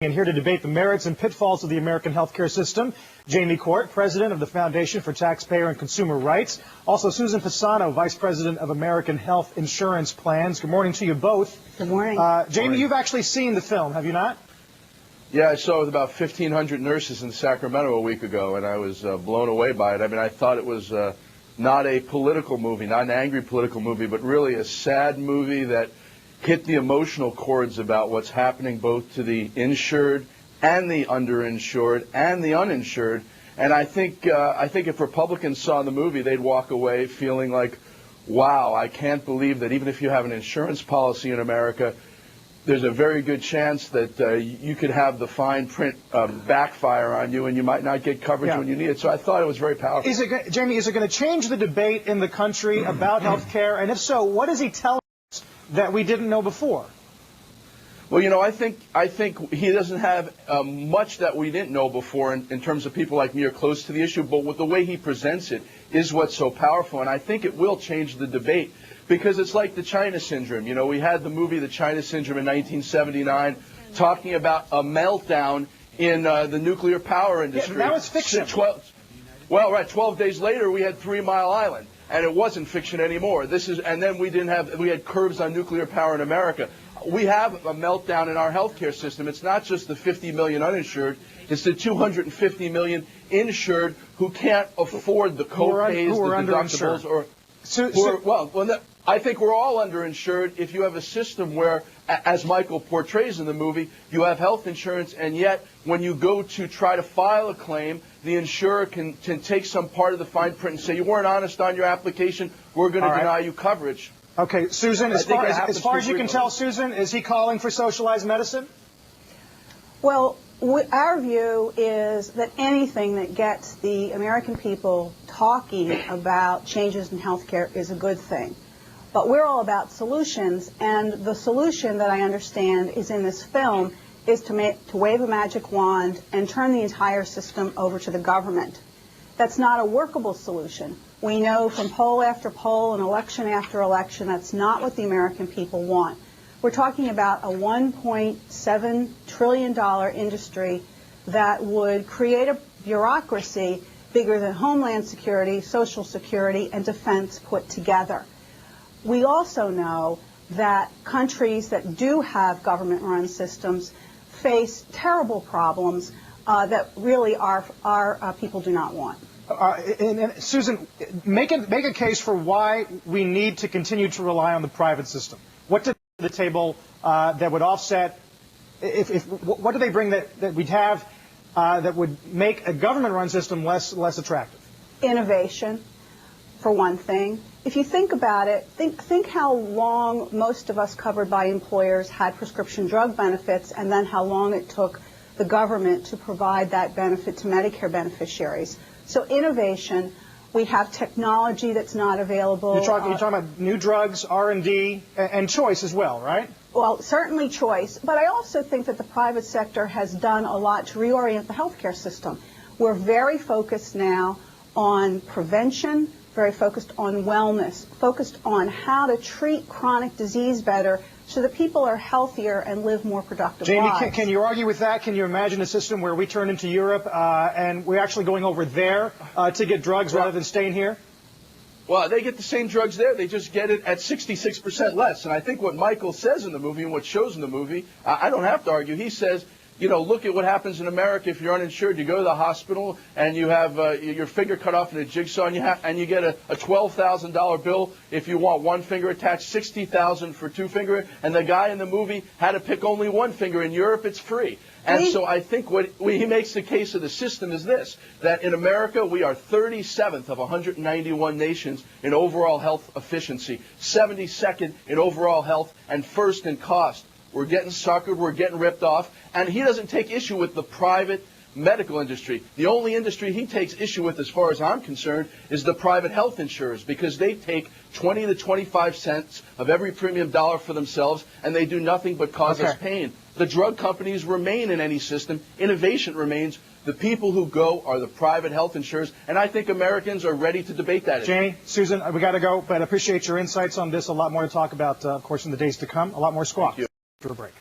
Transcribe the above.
And here to debate the merits and pitfalls of the American healthcare system, Jamie Court, president of the Foundation for Taxpayer and Consumer Rights. Also, Susan Pisano, vice president of American Health Insurance Plans. Good morning to you both. Good morning. Jamie, you've actually seen the film, have you not? Yeah, I saw it with about 1,500 nurses in Sacramento a week ago, and I was blown away by it. I mean, I thought it was not a political movie, not an angry political movie, but really a sad movie that hit the emotional chords about what's happening both to the insured and the underinsured and the uninsured. And I think if Republicans saw the movie, they'd walk away feeling like, wow, I can't believe that even if you have an insurance policy in America, there's a very good chance that you could have the fine print backfire on you and you might not get coverage when you need it. So I thought it was very powerful. Jamie, is it going to change the debate in the country about health care? And if so, what is he telling us that we didn't know before? Well, you know, I think he doesn't have much that we didn't know before in terms of people like me are close to the issue, but with the way he presents it is what's so powerful, and I think it will change the debate because it's like the China Syndrome. You know, we had the movie The China Syndrome in 1979 talking about a meltdown in the nuclear power industry. Yeah, that was fiction. 12 days later we had 3 Mile Island. And it wasn't fiction anymore. And then we had curbs on nuclear power in America. We have a meltdown in our healthcare system. It's not just the 50 million uninsured. It's the 250 million insured who can't afford the co-pays, the deductibles, I think we're all underinsured if you have a system where, as Michael portrays in the movie, you have health insurance, and yet when you go to try to file a claim, the insurer can take some part of the fine print and say, you weren't honest on your application, we're going to deny you coverage. Okay, Susan, as far as you can tell, Susan, is he calling for socialized medicine? Well, our view is that anything that gets the American people talking about changes in health care is a good thing. But we're all about solutions, and the solution that I understand is in this film is to wave a magic wand and turn the entire system over to the government. That's not a workable solution. We know from poll after poll and election after election that's not what the American people want. We're talking about a $1.7 trillion industry that would create a bureaucracy bigger than Homeland Security, Social Security, and Defense put together. We also know that countries that do have government-run systems face terrible problems that really our people do not want. And Susan, make a case for why we need to continue to rely on the private system. What did the table that would offset? What do they bring that we'd have that would make a government-run system less attractive? Innovation, for one thing. If you think about it, think how long most of us covered by employers had prescription drug benefits, and then how long it took the government to provide that benefit to Medicare beneficiaries. So innovation, we have technology that's not available. You're talking about new drugs, R&D, and choice as well, right? Well, certainly choice, but I also think that the private sector has done a lot to reorient the healthcare system. We're very focused now on prevention, very focused on wellness, focused on how to treat chronic disease better so that people are healthier and live more productive lives. Jamie, can you argue with that? Can you imagine a system where we turn into Europe and we're actually going over there to get drugs rather than staying here? Well, they get the same drugs there. They just get it at 66% less. And I think what Michael says in the movie and what shows in the movie, I don't have to argue. He says, you know, look at what happens in America if you're uninsured. You go to the hospital and you have your finger cut off in a jigsaw, and you get a $12,000 bill if you want one finger attached, $60,000 for 2 finger. And the guy in the movie had to pick only 1 finger. In Europe, it's free. And so I think what he makes the case of the system is this, that in America we are 37th of 191 nations in overall health efficiency, 72nd in overall health, and first in cost. We're getting suckered, we're getting ripped off, and he doesn't take issue with the private medical industry. The only industry he takes issue with, as far as I'm concerned, is the private health insurers, because they take 20 to 25 cents of every premium dollar for themselves, and they do nothing but cause us pain. The drug companies remain in any system. Innovation remains. The people who go are the private health insurers, and I think Americans are ready to debate that. Jamie, Susan, we got to go, but I appreciate your insights on this. A lot more to talk about, of course, in the days to come. A lot more squawk. Thank you. For a break.